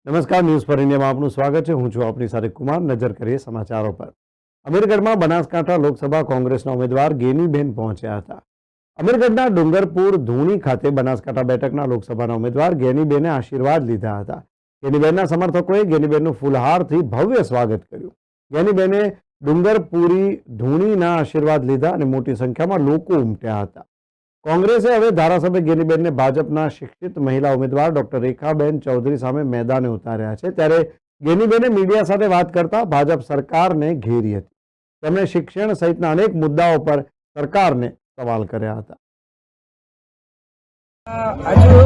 નમસ્કાર, news for ઇન્ડિયામાં આપનું સ્વાગત છે. હું છું આપની સાથે કુમાર. નજર કરીએ સમાચારો પર. અમીરગઢમાં બનાસકાંઠા લોકસભા કોંગ્રેસના ઉમેદવાર ગેનીબેન પહોંચ્યા હતા. અમીરગઢના ડુંગરપુર ધૂણી ખાતે બનાસકાંઠા બેઠકના લોકસભાના ઉમેદવાર ગેનીબેને આશીર્વાદ લીધા હતા. ગેનીબેનના સમર્થકોએ ગેનીબેનનું ફૂલહારથી ભવ્ય સ્વાગત કર્યું. ગેનીબેને ડુંગરપુરી ધૂણીના આશીર્વાદ લીધા અને મોટી સંખ્યામાં લોકો ઉમટ્યા હતા. કોંગ્રેસે હવે ધારાસભ્ય ગેનીબેનને ભાજપના શિક્ષિત મહિલા ઉમેદવાર ડોક્ટર રેખાબેન ચૌધરી સામે મેદાને ઉતાર્યા છે. ત્યારે ગેનીબેને મીડિયા સાથે વાત કરતા ભાજપ સરકારને ઘેરી હતી. તેમણે શિક્ષણ સહિતના અનેક મુદ્દાઓ પર સરકારને સવાલ કર્યા હતા. હજુ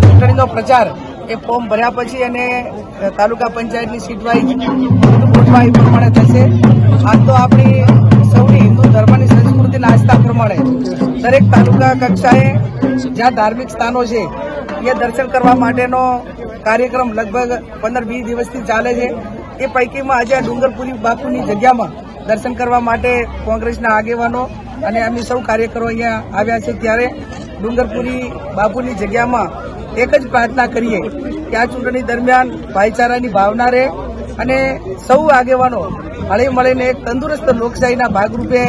ચૂંટણીનો પ્રચાર એ ફોર્મ ભર્યા પછી અને તાલુકા પંચાયતની સીટ વાઇઝ ગોઠવા એ પ્રમાણે થશે. આજ તો આપણી સૌની હિન્દુ ધર્મની સંસ્કૃતિના આસ્થા પ્રમાણે દરેક તાલુકા કક્ષાએ જ્યાં ધાર્મિક સ્થાનો છે એ દર્શન કરવા માટેનો કાર્યક્રમ લગભગ 15-20 દિવસથી ચાલે છે. એ પૈકીમાં આજે ડુંગરપુરી બાપુની જગ્યામાં દર્શન કરવા માટે કોંગ્રેસના આગેવાનો અને અમે સૌ કાર્યકરો અહીંયા આવ્યા છે. ત્યારે ડુંગરપુરી બાપુની જગ્યામાં એક જ પ્રાર્થના કરીએ કે આ ચૂંટણી દરમિયાન ભાઈચારાની ભાવના રહે અને સૌ આગેવાનો હળી મળીને એક તંદુરસ્ત લોકશાહીના ભાગરૂપે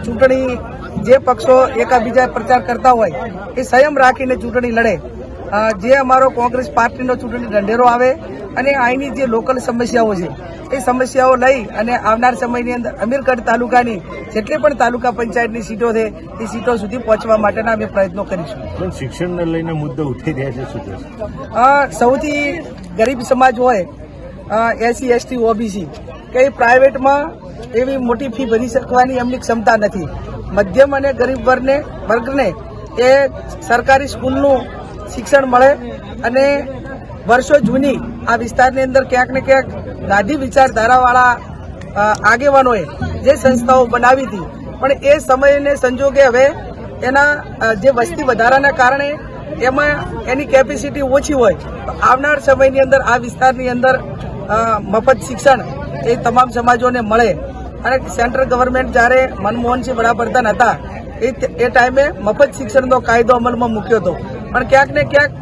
ચૂંટણી જે પક્ષો એકાબીજા પ્રચાર કરતા હોય એ સંયમ રાખીને ચૂંટણી લડે. જે અમારો કોંગ્રેસ પાર્ટીનો ચૂંટણી ઢંઢેરો આવે અને અહીંની જે લોકલ સમસ્યાઓ છે એ સમસ્યાઓ લઈ અને આવનાર સમયની અંદર અમીરગઢ તાલુકાની જેટલી પણ તાલુકા પંચાયતની સીટો છે એ સીટો સુધી પહોંચવા માટેના અમે પ્રયત્નો કરીશું. પણ શિક્ષણને લઈને મુદ્દો ઉઠી રહ્યા છે, શું છે? સૌથી ગરીબ સમાજ હોય SC ST OBC કે પ્રાઇવેટમાં એવી મોટી ફી ભરી શકવાની એમની ક્ષમતા નથી. મધ્યમ અને ગરીબ વર્ગને એ સરકારી સ્કૂલનું શિક્ષણ મળે અને વર્ષો જૂની આ વિસ્તારની અંદર ક્યાંક ને ક્યાંક ગાંધી વિચારધારાવાળા આગેવાનોએ જે સંસ્થાઓ બનાવી હતી પણ એ સમયને સંજોગે હવે એના જે વસ્તી વધારાના કારણે એમાં એની કેપેસિટી ઓછી હોય તો આવનાર સમયની અંદર આ વિસ્તારની અંદર મફત શિક્ષણ એ તમામ સમાજોને મળે. અને સેન્ટ્રલ ગવર્મેન્ટ જ્યારે મનમોહનસિંહ વડાપ્રધાન હતા એ ટાઈમે મફત શિક્ષણનો કાયદો અમલમાં મૂક્યો હતો. પણ ક્યાંક ને ક્યાંક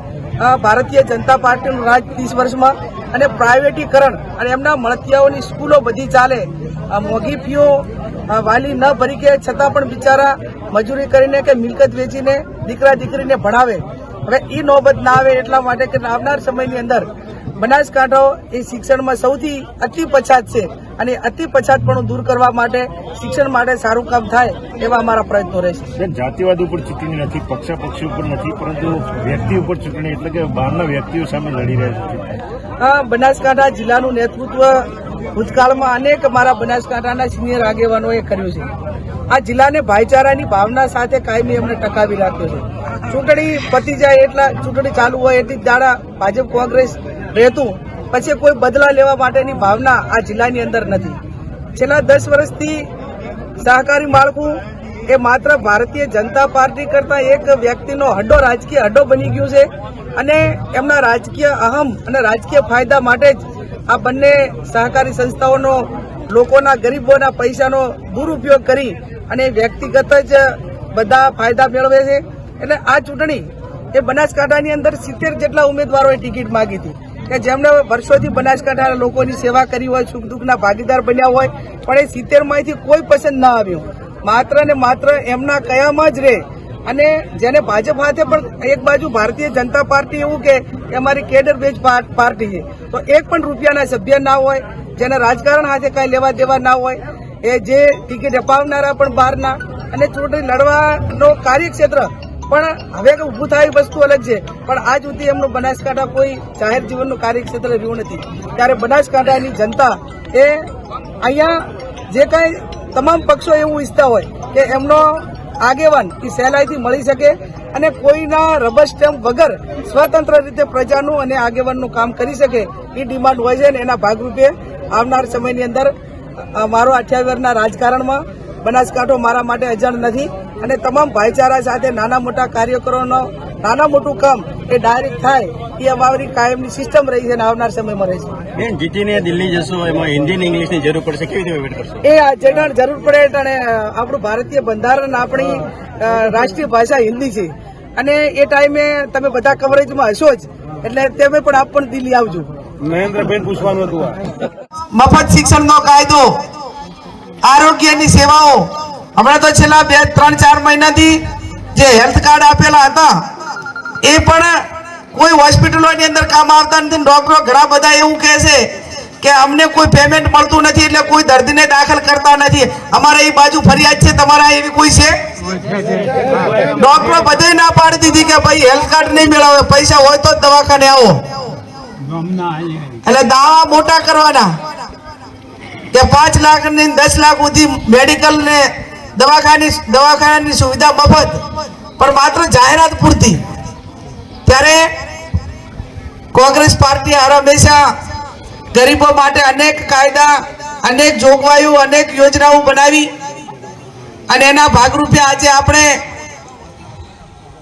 ભારતીય જનતા પાર્ટીનું રાજ 30 વર્ષમાં અને પ્રાઇવેટીકરણ અને એમના મળતિયાઓની સ્કૂલો બધી ચાલે, મોંઘી ફીઓ વાલી ન ભરી કે છતાં પણ બિચારા મજૂરી કરીને કે મિલકત વેચીને દીકરા દીકરીને ભણાવે. હવે એ નોબત ના આવે એટલા માટે કે આવનાર સમયની અંદર બનાસકાંઠો એ શિક્ષણમાં સૌથી અતિ પછાત છે અને અતિ પછાતપણું દૂર કરવા માટે શિક્ષણ માટે સારું કામ થાય એવા અમારા પ્રયત્નો રહેશે. જાતિવાદ ઉપર ચૂંટણી નથી, પક્ષાપક્ષી ઉપર નથી, પરંતુ વ્યક્તિ ઉપર ચૂંટણી, એટલે કે બહારના વ્યક્તિઓ સામે લડી રહ્યા છે. બનાસકાંઠા જિલ્લાનું નેતૃત્વ ભૂતકાળમાં અનેક અમારા બનાસકાંઠાના સિનિયર આગેવાનોએ કર્યું છે. આ જિલ્લાને ભાઈચારાની ભાવના સાથે કાયમી એમને ટકાવી રાખ્યો છે. ચૂંટણી પતી જાય એટલા ચૂંટણી ચાલુ હોય એટલી દાડા ભાજપ કોંગ્રેસ રહેતું, પછી કોઈ બદલા લેવા માટેની ભાવના આ જિલ્લાની અંદર નથી. છેલ્લા 10 વર્ષથી સહકારી માળખું એ માત્ર ભારતીય જનતા પાર્ટી કરતા એક વ્યક્તિનો રાજકીય હડ્ડો બની ગયું છે અને એમના રાજકીય અહમ અને રાજકીય ફાયદા માટે જ આ બંને સહકારી સંસ્થાઓનો લોકોના ગરીબોના પૈસાનો દુરુપયોગ કરી અને વ્યક્તિગત જ બધા ફાયદા મેળવે છે. એટલે આ ચૂંટણી એ બનાસકાંઠાની અંદર 70 જેટલા ઉમેદવારોએ ટિકિટ માંગી હતી કે જેમણે વર્ષોથી બનાસકાંઠાના લોકોની સેવા કરી હોય, સુખ દુઃખના ભાગીદાર બન્યા હોય, પણ એ 70માંથી કોઈ પસંદ ના આવ્યું. માત્ર ને માત્ર એમના કયામાં જ રહે અને જેને ભાજપ હાથે પણ એક બાજુ ભારતીય જનતા પાર્ટી એવું કે અમારી કેડર બેઝ પાર્ટી છે તો એક પણ રૂપિયાના સભ્ય ના હોય, જેને રાજકારણ હાથે કાંઈ લેવા દેવા ના હોય, એ જે ટિકિટ અપાવનારા પણ બહારના અને ચૂંટણી લડવાનો કાર્યક્ષેત્ર પણ હવે ઉભું થાય વસ્તુ અલગ છે. પણ આજ સુધી એમનું બનાસકાંઠા કોઈ જાહેર જીવનનું કાર્યક્ષેત્ર રહ્યું નથી. ત્યારે બનાસકાંઠાની જનતા એ અહીંયા જે કાંઈ તમામ પક્ષો એવું ઈચ્છતા હોય કે એમનો આગેવાન એ સહેલાઈથી મળી શકે અને કોઈના રબર સ્ટેમ્પ વગર સ્વતંત્ર રીતે પ્રજાનું અને આગેવાનનું કામ કરી શકે એ ડિમાન્ડ હોય છે. અને એના ભાગરૂપે આવનાર સમયની અંદર મારો 28 વર્ષના રાજકારણમાં બનાસકાંઠો મારા માટે અજાણ નથી અને તમામ ભાઈચારા સાથે નાના મોટા કાર્યકરોનો નાના મોટું કામ એ ડાયરેક્ટ થાય એ અમારી કાયમની સિસ્ટમ રહી છે અને આવનાર સમયમાં રહેશે. જીતીને દિલ્હી જશો, એમાં હિન્દી અને ઇંગ્લિશની જરૂર પડશે, કેવી રીતે વેટ કરશો? એ જેટલા જરૂર પડે અને આપણું ભારતીય બંધારણ આપણી રાષ્ટ્રીય ભાષા હિન્દી છે અને એ ટાઈમે તમે બધા કવરેજમાં હશો જ, એટલે તમે પણ આપ પણ દિલ્હી આવજો. મહેન્દ્રભાઈ પૂછવાનું હતું મફત શિક્ષણનો કાયદો, આરોગ્યની સેવાઓ, હમણાં તો છેલ્લા 2-3-4 મહિનાથી જે હેલ્થ કાર્ડ આપેલા હતા એ પણ કોઈ હોસ્પિટલોની અંદર કામ આવતા નથી. ડોક્ટરો ઘણા બધા એવું કહે છે કે અમને કોઈ પેમેન્ટ મળતું નથી એટલે કોઈ દર્દીને દાખલ કરતા નથી. અમારે એ બાજુ ફરિયાદ છે, તમારા એવી કોઈ છે? ડોક્ટરો બધે ના પાડી દીધી કે ભાઈ હેલ્થ કાર્ડ નહીં મેળવે, પૈસા હોય તો જ દવાખાને આવો. એટલે દાવા મોટા કરવાના કે 5 લાખ ને 10 લાખ સુધી મેડિકલ ને દવાખાનાની સુવિધા મફત, પણ માત્ર જાહેરાત પૂરતી. ત્યારે કોંગ્રેસ પાર્ટી હંમેશા ગરીબો માટે અનેક કાયદા, અનેક જોગવાઈઓ, અનેક યોજનાઓ બનાવી અને એના ભાગરૂપે આજે આપણે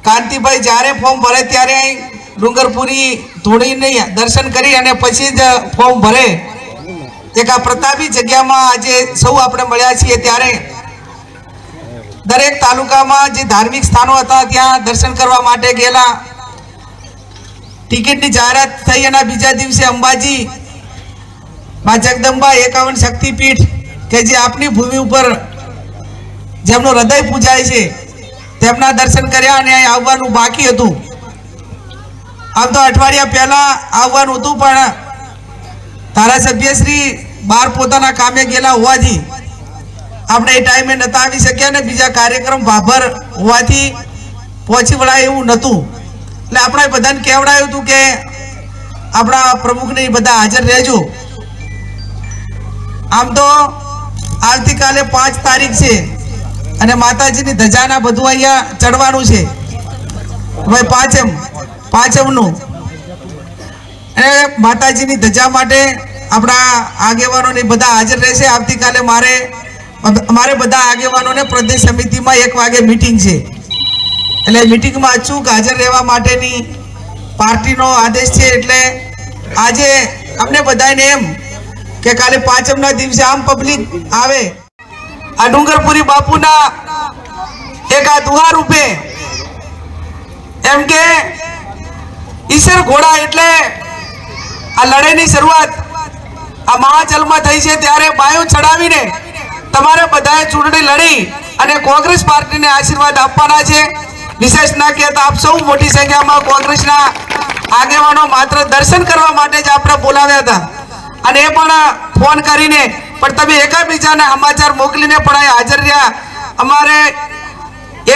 કાંતિભાઈ જ્યારે ફોર્મ ભરે ત્યારે અહીં ડુંગરપુરી ધૂણીને દર્શન કરી અને પછી જ ફોર્મ ભરે. એક આ પ્રતાપી જગ્યામાં આજે સૌ આપણે મળ્યા છીએ ત્યારે દરેક તાલુકામાં જે ધાર્મિક સ્થાનો હતા ત્યાં દર્શન કરવા માટે ગયેલા. ટિકિટની જાહેરાત થઈ એના બીજા દિવસે અંબાજી માં જગદંબા 51 શક્તિપીઠ કે જે આપની ભૂમિ ઉપર જેમનું હૃદય પૂજાય છે તેમના દર્શન કર્યા અને અહીં આવવાનું બાકી હતું. આમ તો અઠવાડિયા પહેલા આવવાનું હતું, પણ ધારાસભ્યશ્રી બહાર પોતાના કામે ગયેલા હોવાથી આપણે એ ટાઈમે નતા આવી શક્યા ને બીજા કાર્યક્રમ ભાભર હોવાથી પહોંચી વળાય એવું નહોતું. એટલે આપણે બધાને કહેવડાયું હતું કે આપણા પ્રમુખને બધા હાજર રહેજો. આમ તો આવતીકાલે 5 તારીખ છે અને માતાજીની ધજાના બધું અહીંયા ચડવાનું છે. ભાઈ પાંચમનું અને માતાજીની ધજા માટે આપણા આગેવાનોને બધા હાજર રહેશે. આવતીકાલે અમારે બધા આગેવાનોને પ્રદેશ સમિતિમાં 1 વાગે મીટિંગ છે, એટલે મીટિંગમાં અચૂક હાજર રહેવા માટેની પાર્ટીનો આદેશ છે. એટલે આજે અમને બધાને એમ કે કાલે પાંચમના દિવસે આમ પબ્લિક આવે આ ડુંગરપુરી બાપુના એક આ દુહા રૂપે એમ કે ઈશ્વર ઘોડા એટલે આ લડાઈની શરૂઆત આ મહાજલમાં થઈ છે. ત્યારે બાયો ચડાવીને તમારે બધાએ ચૂંટણી લડી અને કોંગ્રેસ પાર્ટીને આશીર્વાદ આપવાના છે. વિશેષ ના કહેતા આપ સૌ મોટી સંખ્યામાં કોંગ્રેસના આગેવાનો માત્ર દર્શન કરવા માટે જ આપણે બોલાવ્યા હતા અને એ પણ ફોન કરીને, પણ તમે એકાબીજાને સમાચાર મોકલીને પણ અહીં હાજર રહ્યા. અમારે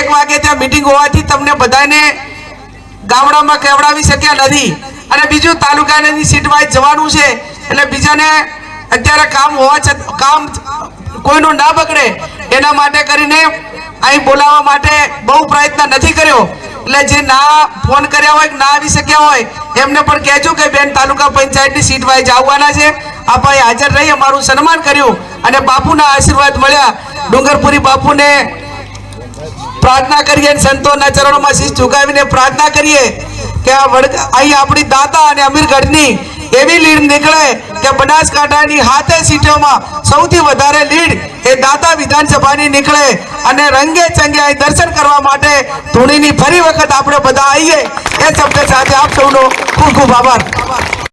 1 વાગે ત્યાં મીટિંગ હોવાથી તમને બધાને ગામડામાં કહેવડાવી શક્યા નથી. અને બીજું તાલુકાની સીટ વાઇઝ જવાનું છે એટલે બીજાને અત્યારે કામ હોવા છતાં કામ કોઈનું ના બગડે એના માટે કરીને અહીં બોલાવવા માટે બહુ પ્રયત્ન નથી કર્યો. એટલે જે ના ફોન કર્યા હોય, ના આવી શક્યા હોય એમને પણ કહેજો કે બેન તાલુકા પંચાયતની સીટ વાઇઝ આવવાના છે. આપણે હાજર રહી અમારું સન્માન કર્યું અને બાપુના આશીર્વાદ મળ્યા. ડુંગરપુરી બાપુને પ્રાર્થના કરીએ, સંતોના ચરણોમાં શીશ ઝુકાવીને પ્રાર્થના કરીએ કે અહીં આપણી દાતા અને અમીરગઢની એવી લીડ નીકળે કે બનાસકાંઠાની 7 સીટોમાં સૌથી વધારે લીડ એ દાતા વિધાનસભાની નીકળે અને રંગે ચંગે અહીં દર્શન કરવા માટે ધૂણીની ફરી વખત આપણે બધા આવીએ. એ શબ્દ સાથે આપ સૌનો ખૂબ ખૂબ આભાર.